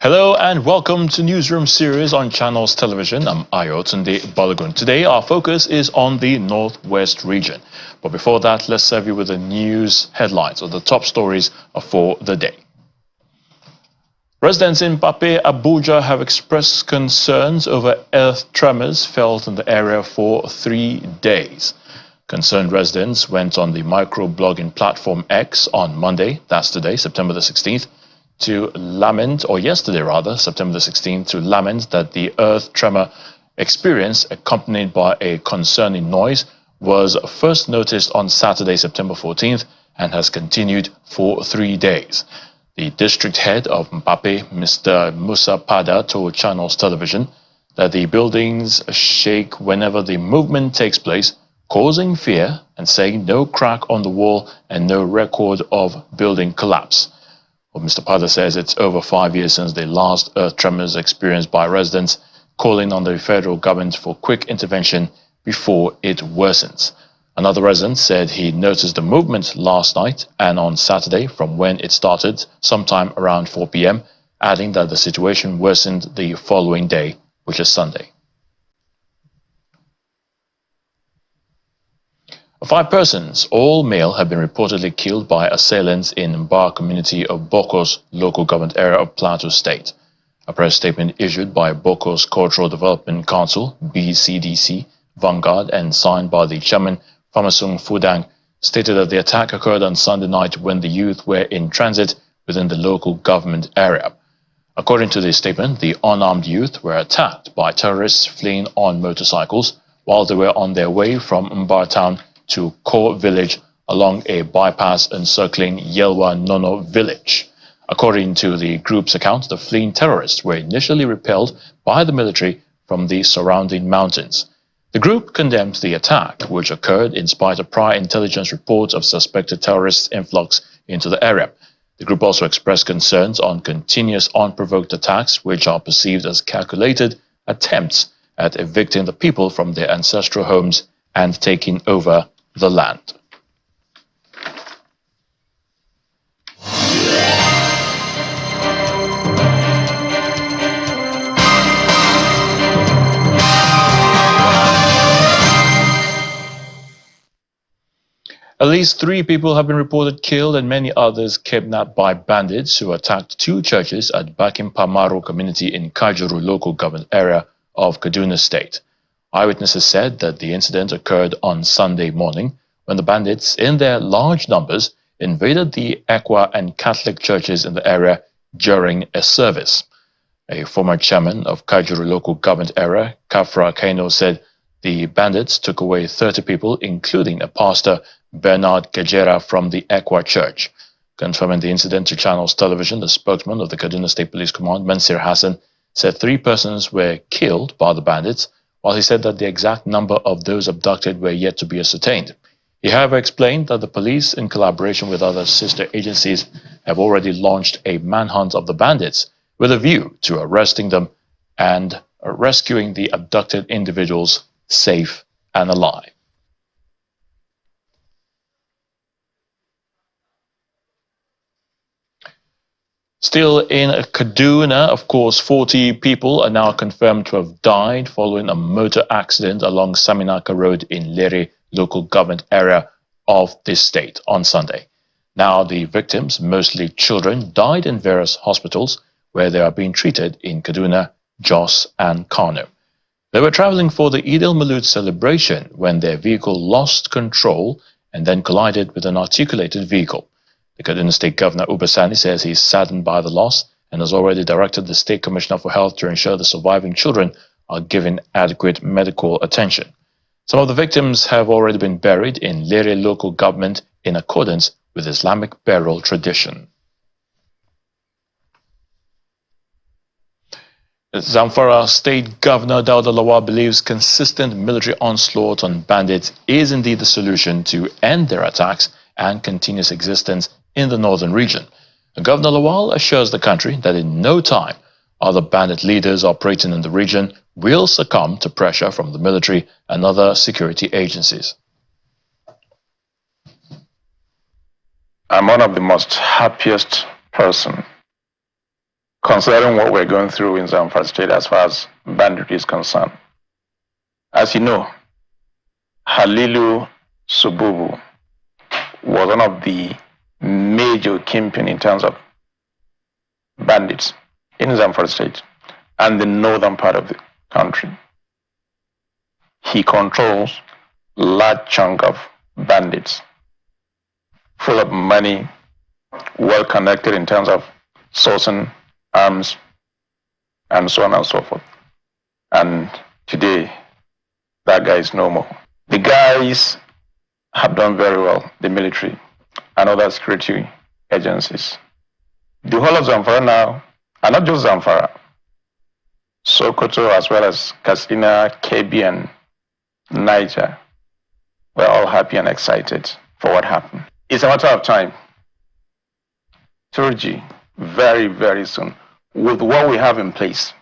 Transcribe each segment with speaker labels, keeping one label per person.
Speaker 1: Hello and welcome to Newsroom series on Channels Television. I'm Ayotunde Balogun. Today our focus is on the Northwest region. But before that, let's serve you with the news headlines or the top stories for the day. Residents in Pape, Abuja have expressed concerns over earth tremors felt in the area for 3 days. Concerned residents went on the microblogging platform X on Monday, that's today, September the 16th, to lament, or yesterday rather, September the 16th, to lament that the earth tremor experience, accompanied by a concerning noise, was first noticed on Saturday, September 14th, and has continued for 3 days. The district head of Mbappe, Mr. Musa Pada, told Channels Television that the buildings shake whenever the movement takes place, causing fear, and saying no crack on the wall and no record of building collapse. Well, Mr. Pada says it's over 5 years since the last earth tremors experienced by residents, calling on the federal government for quick intervention before it worsens. Another resident said he noticed the movement last night and on Saturday from when it started, sometime around 4 p.m., adding that the situation worsened the following day, which is Sunday. 5 persons, all male, have been reportedly killed by assailants in Mbar community of Boko's local government area of Plateau State. A press statement issued by Boko's Cultural Development Council, BCDC, Vanguard, and signed by the chairman, Famasung Fudang, stated that the attack occurred on Sunday night when the youth were in transit within the local government area. According to the statement, the unarmed youth were attacked by terrorists fleeing on motorcycles while they were on their way from Mbar town to Core village along a bypass encircling Yelwa Nono village. According to the group's account, the fleeing terrorists were initially repelled by the military from the surrounding mountains. The group condemned the attack, which occurred in spite of prior intelligence reports of suspected terrorist influx into the area. The group also expressed concerns on continuous unprovoked attacks, which are perceived as calculated attempts at evicting the people from their ancestral homes and taking over the land. At least 3 people have been reported killed and many others kidnapped by bandits who attacked 2 churches at Bakim Pamaro community in Kajuru local government area of Kaduna State. Eyewitnesses said that the incident occurred on Sunday morning when the bandits, in their large numbers, invaded the Ekwa and Catholic churches in the area during a service. A former chairman of Kajuru local government area, Kano, said the bandits took away 30 people, including a pastor, Bernard Kajera, from the Ekwa church. Confirming the incident to Channels Television, the spokesman of the Kaduna State Police Command, Mansir Hassan, said 3 persons were killed by the bandits, while he said that the exact number of those abducted were yet to be ascertained. He, however, explained that the police, in collaboration with other sister agencies, have already launched a manhunt of the bandits with a view to arresting them and rescuing the abducted individuals safe and alive. Still in Kaduna, of course, 40 people are now confirmed to have died following a motor accident along Saminaka Road in Lere local government area of this state on Sunday. Now the victims, mostly children, died in various hospitals where they are being treated in Kaduna, Jos, and Kano. They were traveling for the Eid al-Maulud celebration when their vehicle lost control and then collided with an articulated vehicle. The Kaduna State Governor Ubasani says he is saddened by the loss and has already directed the State Commissioner for Health to ensure the surviving children are given adequate medical attention. Some of the victims have already been buried in Lere local government in accordance with Islamic burial tradition. Zamfara State Governor Lawal believes consistent military onslaught on bandits is indeed the solution to end their attacks and continuous existence in the northern region. Governor Lawal assures the country that in no time other bandit leaders operating in the region will succumb to pressure from the military and other security agencies.
Speaker 2: I'm one of the most happiest person considering what we're going through in Zamfara State as far as banditry is concerned. As you know, Halilu Sububu was one of the major kingpin in terms of bandits in Zamfara State and the northern part of the country. He controls a large chunk of bandits, full of money, well connected in terms of sourcing arms, and so on and so forth. And today, that guy is no more. The guys have done very well, the military and other security agencies. The whole of Zamfara now, and not just Zamfara, Sokoto as well as Katsina, Kebbi, and Niger, we're all happy and excited for what happened. It's a matter of time. Turji, very, very soon, with what we have in place,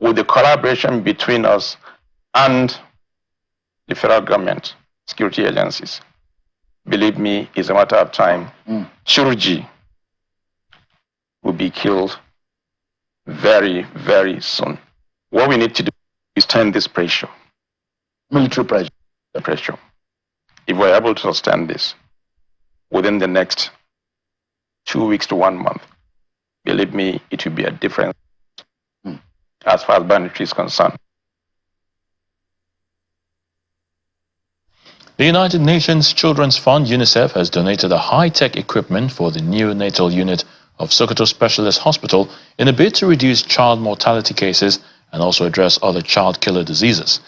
Speaker 2: with the collaboration between us and the federal government, security agencies, believe me, it's a matter of time. Turji will be killed very, very soon. What we need to do is turn this pressure, military pressure. If we're able to sustain this within the next 2 weeks to 1 month, believe me, it will be a difference as far as banditry is concerned.
Speaker 1: The United Nations Children's Fund, UNICEF, has donated a high-tech equipment for the neonatal unit of Sokoto Specialist Hospital in a bid to reduce child mortality cases and also address other child killer diseases.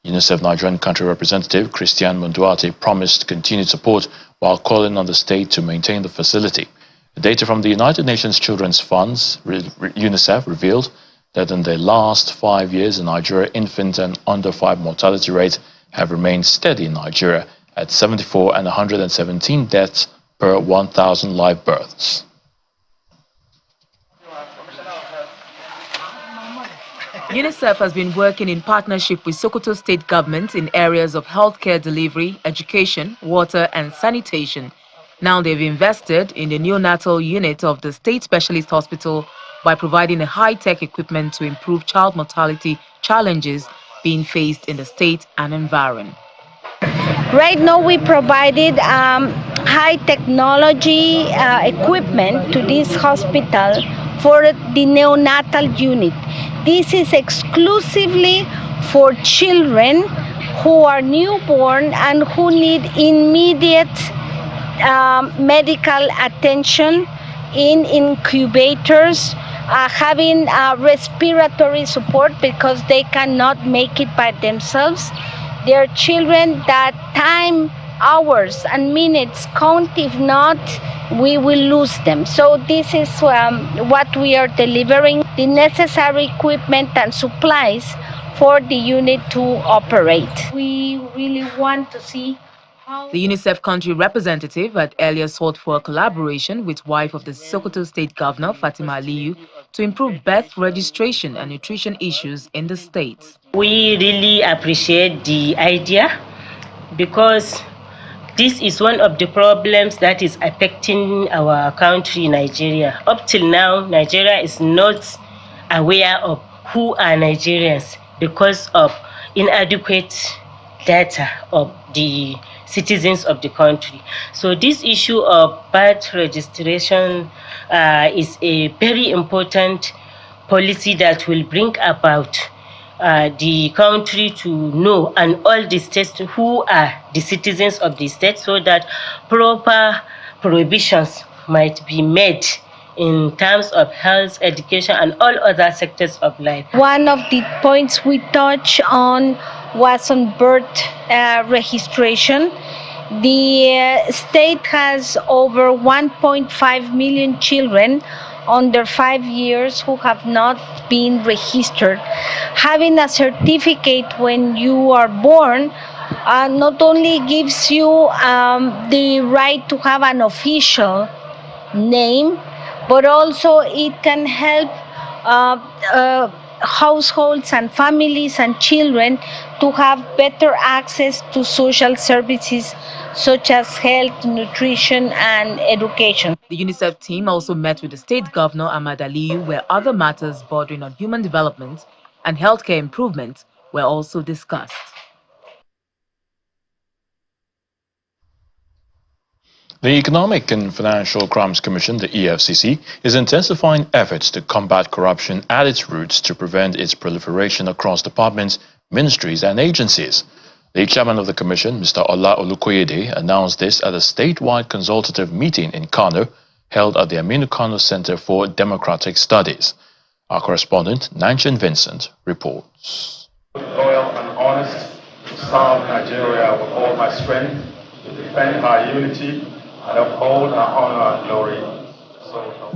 Speaker 1: UNICEF Nigerian country representative Christian Munduate promised continued support while calling on the state to maintain the facility. The data from the United Nations Children's Funds, UNICEF, revealed that in the last 5 years in Nigeria, infant and under 5 mortality rates have remained steady in Nigeria at 74 and 117 deaths per 1,000 live births.
Speaker 3: UNICEF has been working in partnership with Sokoto state government in areas of healthcare delivery, education, water and sanitation. Now they've invested in the neonatal unit of the state specialist hospital by providing a high-tech equipment to improve child mortality challenges being faced in the state and environment.
Speaker 4: Right now we provided high technology equipment to this hospital for the neonatal unit. This is exclusively for children who are newborn and who need immediate medical attention in incubators, having respiratory support because they cannot make it by themselves. There are children that time, hours and minutes count. If not, we will lose them. So this is what we are delivering, the necessary equipment and supplies for the unit to operate. We really want to see how...
Speaker 3: The UNICEF country representative had earlier sought for a collaboration with wife of the Sokoto state governor, Fatima Aliyu, to improve birth registration and nutrition issues in the state.
Speaker 5: We really appreciate the idea because this is one of the problems that is affecting our country, Nigeria. Up till now, Nigeria is not aware of who are Nigerians because of inadequate data of the citizens of the country. So this issue of birth registration is a very important policy that will bring about the country to know, and all the states who are the citizens of the state, so that proper prohibitions might be made in terms of health, education, and all other sectors of life.
Speaker 4: One of the points we touched on was on birth registration. The state has over 1.5 million children under 5 years who have not been registered. Having a certificate when you are born not only gives you the right to have an official name, but also it can help households and families and children to have better access to social services such as health, nutrition, and education.
Speaker 3: The UNICEF team also met with the state governor Ahmad Aliyu, where other matters bordering on human development and healthcare improvements were also discussed.
Speaker 1: The Economic and Financial Crimes Commission, the EFCC, is intensifying efforts to combat corruption at its roots to prevent its proliferation across departments, ministries, and agencies. The chairman of the commission, Mr. Ola Olukoyede, announced this at a statewide consultative meeting in Kano held at the Aminu Kano Center for Democratic Studies. Our correspondent, Nanchin Vincent, reports.
Speaker 6: Loyal and honest to serve Nigeria with all my strength, to defend our unity and uphold our honor and glory.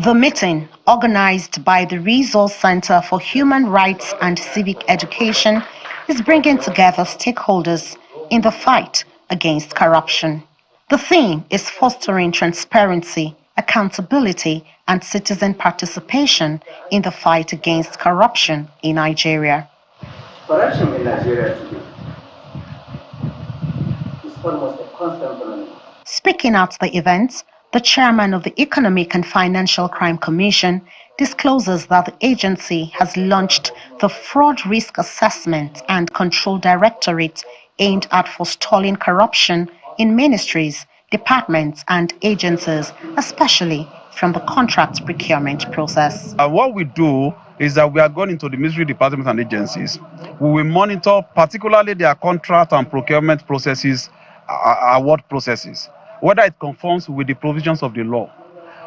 Speaker 7: The meeting, organized by the Resource Center for Human Rights and Civic Education, is bringing together stakeholders in the fight against corruption. The theme is fostering transparency, accountability, and citizen participation in the fight against corruption in Nigeria.
Speaker 8: Corruption in Nigeria today is almost a constant phenomenon.
Speaker 7: Speaking at the event, the chairman of the Economic and Financial Crime Commission discloses that the agency has launched the Fraud Risk Assessment and Control Directorate aimed at forestalling corruption in ministries, departments, and agencies, especially from the contract procurement process.
Speaker 9: What we do is that we are going into the ministry departments and agencies. We will monitor particularly their contract and procurement processes, award processes, whether it conforms with the provisions of the law,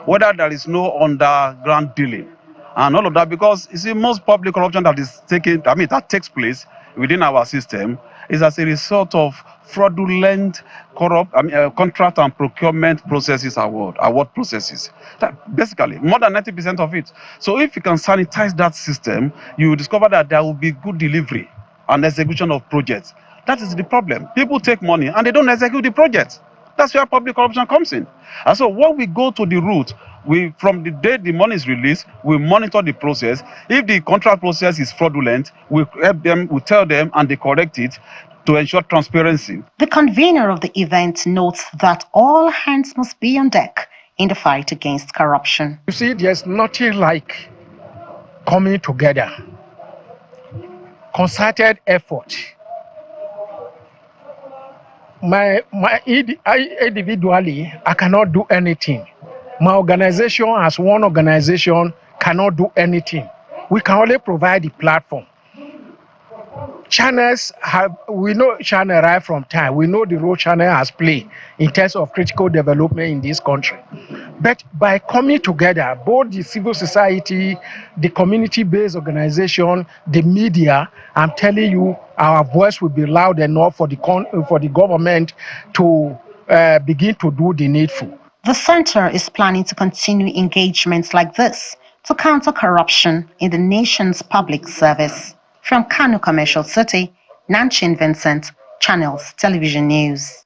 Speaker 9: whether there is no underground dealing, and all of that, because you see, most public corruption that takes place within our system is as a result of fraudulent contract and procurement processes, award processes. That basically, more than 90% of it. So if you can sanitize that system, you will discover that there will be good delivery and execution of projects. That is the problem. People take money and they don't execute the projects. That's where public corruption comes in. And so when we go to the root, from the day the money is released, we monitor the process. If the contract process is fraudulent, we help them, we tell them, and they correct it to ensure transparency.
Speaker 7: The convener of the event notes that all hands must be on deck in the fight against corruption.
Speaker 10: You see, there's nothing like coming together, concerted effort. Individually, I cannot do anything. My organization as one organization cannot do anything. We can only provide the platform. Channels we know channel right from time. We know the role channel has played in terms of critical development in this country. But by coming together, both the civil society, the community-based organization, the media, I'm telling you, our voice will be loud enough for the government to begin to do the needful.
Speaker 7: The center is planning to continue engagements like this to counter corruption in the nation's public service. From Kano Commercial City, Nanchin Vincent, Channels Television News.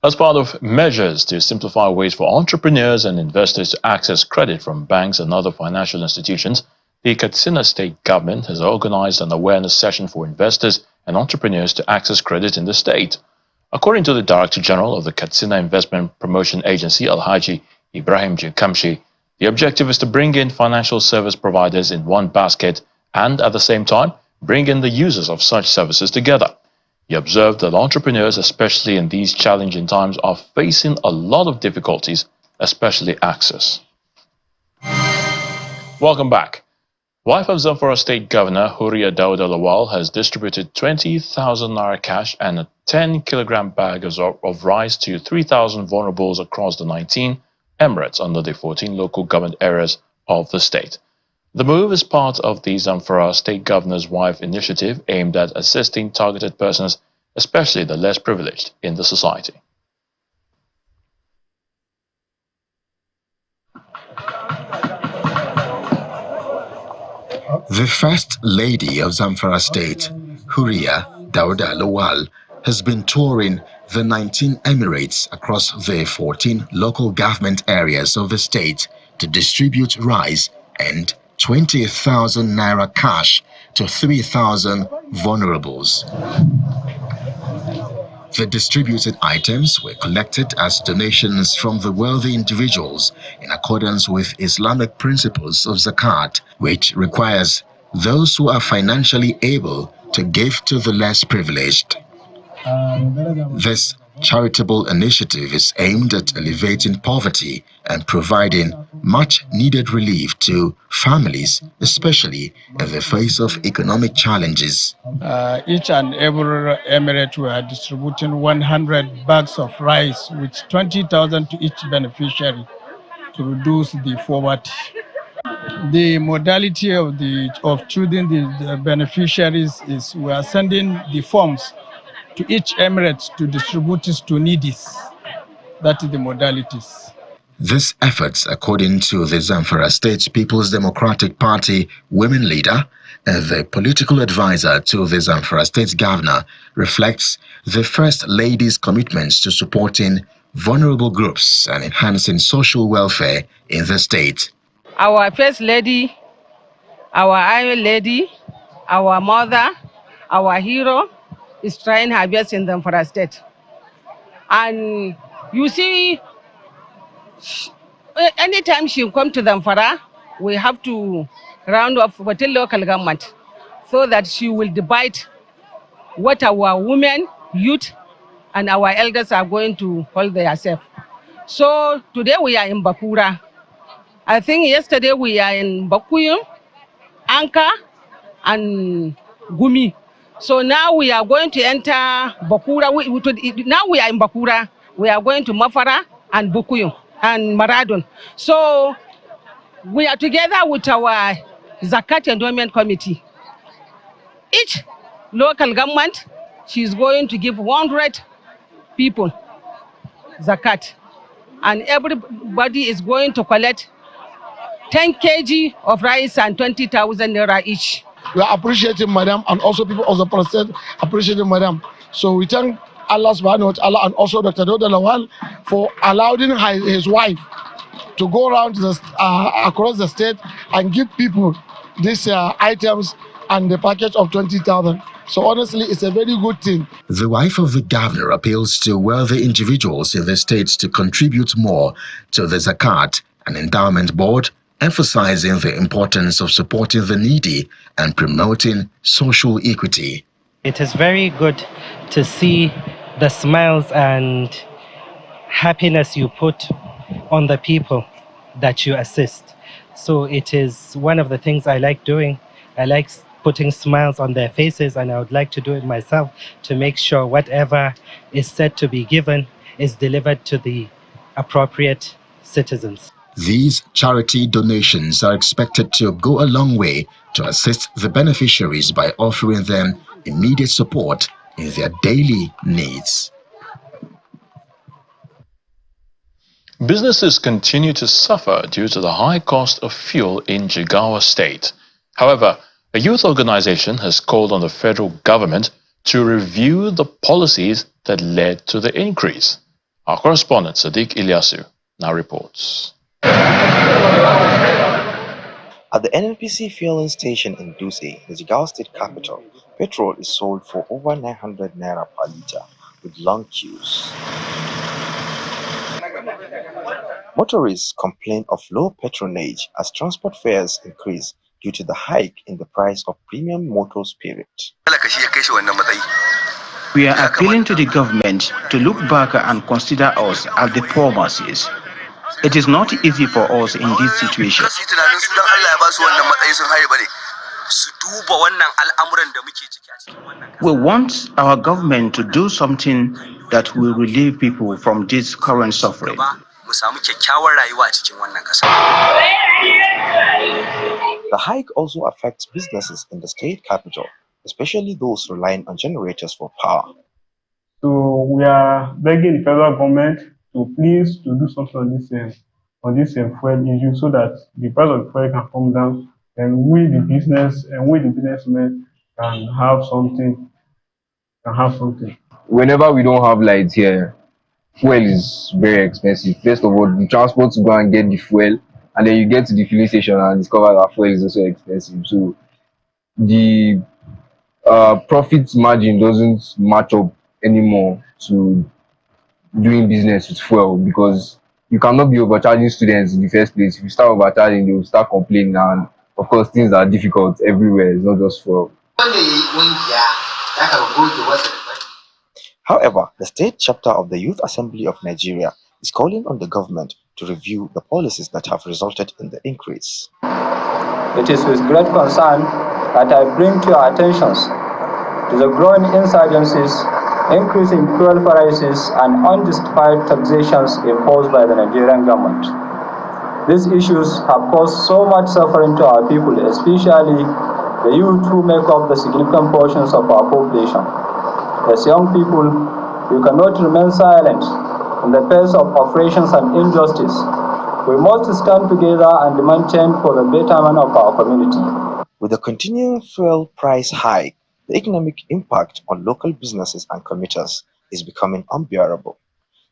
Speaker 1: As part of measures to simplify ways for entrepreneurs and investors to access credit from banks and other financial institutions, the Katsina state government has organized an awareness session for investors and entrepreneurs to access credit in the state. According to the Director General of the Katsina Investment Promotion Agency, Alhaji Ibrahim Jikamshi, the objective is to bring in financial service providers in one basket and at the same time bring in the users of such services together. He observed that entrepreneurs, especially in these challenging times, are facing a lot of difficulties, especially access. Welcome back. Wife of Zamfara State Governor Huria Dauda Lawal has distributed 20,000 naira cash and a 10-kilogram bag of rice to 3,000 vulnerables across the 19 emirates under the 14 local government areas of the state. The move is part of the Zamfara State Governor's Wife initiative aimed at assisting targeted persons, especially the less privileged in the society.
Speaker 11: The First Lady of Zamfara State, Huria Dauda Lawal, has been touring the 19 emirates across the 14 local government areas of the state to distribute rice and 20,000 naira cash to 3,000 vulnerables. The distributed items were collected as donations from the wealthy individuals in accordance with Islamic principles of zakat, which requires those who are financially able to give to the less privileged. This charitable initiative is aimed at alleviating poverty and providing much-needed relief to families, especially in the face of economic challenges.
Speaker 10: Each and every emirate were distributing 100 bags of rice with 20,000 to each beneficiary to reduce the poverty. The modality of choosing the beneficiaries is we are sending the forms to each emirate to distribute it to needies. That is the modalities.
Speaker 11: This effort, according to the Zamfara State People's Democratic Party women leader and the political advisor to the Zamfara State Governor, reflects the First Lady's commitments to supporting vulnerable groups and enhancing social welfare in the state.
Speaker 12: Our First Lady, our Iron Lady, our mother, our hero is trying her best in Zamfara State. And you see, anytime she comes to Zamfara, we have to round off with the local government so that she will divide what our women, youth, and our elders are going to hold themselves. So today we are in Bakura. I think yesterday we are in Bakuyum, Anka, and Gumi. So now we are going to enter Bakura. Now we are in Bakura. We are going to Mafara and Bukuyum and Maradon. So we are together with our Zakat Endowment Committee. Each local government, she's going to give 100 people Zakat. And everybody is going to collect 10 kg of rice and 20,000 naira each.
Speaker 10: We are appreciating Madam, and also people of the president appreciating Madam. So we thank Allah subhanahu wa ta'ala and also Dr. Lawal for allowing his wife to go around across the state and give people these items and the package of 20,000. So honestly, it's a very good thing.
Speaker 11: The wife of the governor appeals to wealthy individuals in the states to contribute more to the Zakat and Endowment Board, emphasizing the importance of supporting the needy and promoting social equity.
Speaker 13: It is very good to see the smiles and happiness you put on the people that you assist. So it is one of the things I like doing. I like putting smiles on their faces, and I would like to do it myself to make sure whatever is said to be given is delivered to the appropriate citizens.
Speaker 11: These charity donations are expected to go a long way to assist the beneficiaries by offering them immediate support in their daily needs.
Speaker 1: Businesses continue to suffer due to the high cost of fuel in Jigawa State. However, a youth organization has called on the federal government to review the policies that led to the increase. Our correspondent Sadiq Ilyasu now reports.
Speaker 14: At the NNPC fueling station in Duse, the Jigawa State capital, petrol is sold for over 900 naira per litre with long queues. Motorists complain of low patronage as transport fares increase due to the hike in the price of premium motor spirit.
Speaker 15: We are appealing to the government to look back and consider us as the poor masses. It is not easy for us in this situation. We want our government to do something that will relieve people from this current suffering.
Speaker 14: The hike also affects businesses in the state capital, especially those relying on generators for power.
Speaker 6: So we are begging the federal government to please to do something on this fuel issue so that the price of fuel can come down, and we the businessmen can have something.
Speaker 16: Whenever we don't have lights here, fuel is very expensive. First of all, the transport to go and get the fuel, and then you get to the filling station and discover that fuel is also expensive. So the profit margin doesn't match up anymore to doing business with fuel, because you cannot be overcharging students in the first place. If you start overcharging, they will start complaining, and of course things are difficult everywhere. It's not just fuel.
Speaker 14: However, the state chapter of the Youth Assembly of Nigeria is calling on the government to review the policies that have resulted in the increase.
Speaker 17: It is with great concern that I bring to your attentions to the growing insurgencies, increasing fuel prices, and unjustified taxations imposed by the Nigerian government. These issues have caused so much suffering to our people, especially the youth who make up the significant portions of our population. As young people, we cannot remain silent in the face of oppressions and injustice. We must stand together and demand change for the betterment of our community.
Speaker 14: With the continuing fuel price hike, the economic impact on local businesses and commuters is becoming unbearable.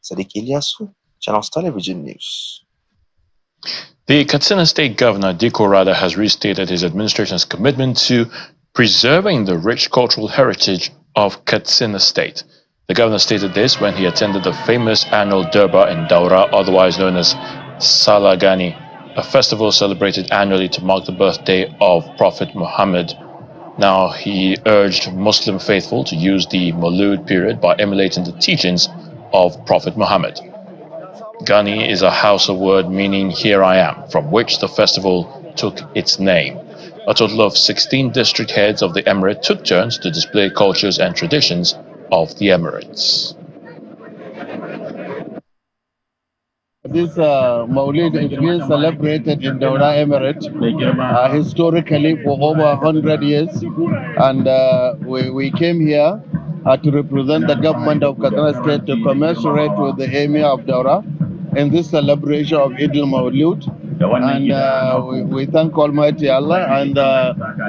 Speaker 14: Sadiq Ilyasu, Channels Television News.
Speaker 1: The Katsina State Governor, Diko Rada, has restated his administration's commitment to preserving the rich cultural heritage of Katsina State. The governor stated this when he attended the famous annual Durbar in Daura, otherwise known as Salagani, a festival celebrated annually to mark the birthday of Prophet Muhammad. Now, he urged Muslim faithful to use the Maulud period by emulating the teachings of Prophet Muhammad. Gani is a Hausa word meaning "here I am," from which the festival took its name. A total of 16 district heads of the emirate took turns to display cultures and traditions of the emirates.
Speaker 18: This Maulid is being celebrated in Daura Emirate historically for over 100 years, and we came here to represent the government of Katsina State to commensurate with the Emir of Daura in this celebration of Eid al-Maulud. And we thank Almighty Allah, and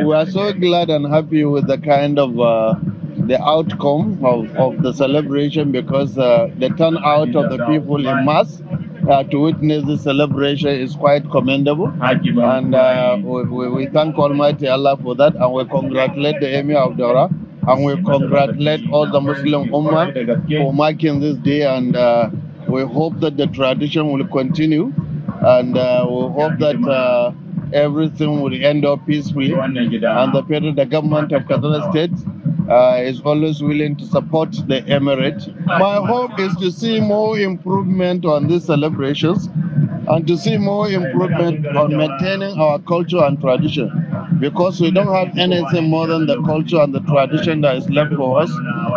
Speaker 18: we are so glad and happy with the kind of the outcome of the celebration, because the turnout of the people in mass to witness this celebration is quite commendable, and we thank Almighty Allah for that, and we congratulate the Emir of Daura, and we congratulate all the Muslim Ummah for marking this day, and we hope that the tradition will continue, and we hope that everything will end up peacefully, and the government of Katsina State is always willing to support the emirate. My hope is to see more improvement on these celebrations, and to see more improvement on maintaining our culture and tradition, because we don't have anything more than the culture and the tradition that is left for us.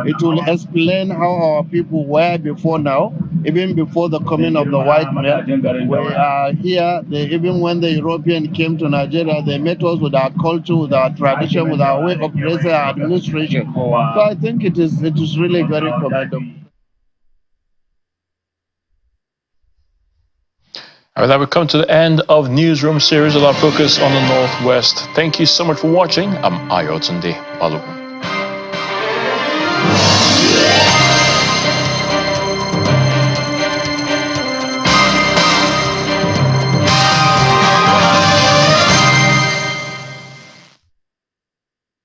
Speaker 18: It will explain how our people were before now, even before the coming of the white man. We are here, even when the European came to Nigeria, they met us with our culture, with our tradition, with our way of raising our administration. So I think it is really very commendable.
Speaker 1: All right, that would come to the end of Newsroom series of our focus on the Northwest. Thank you so much for watching. I'm Ayotunde Balogun.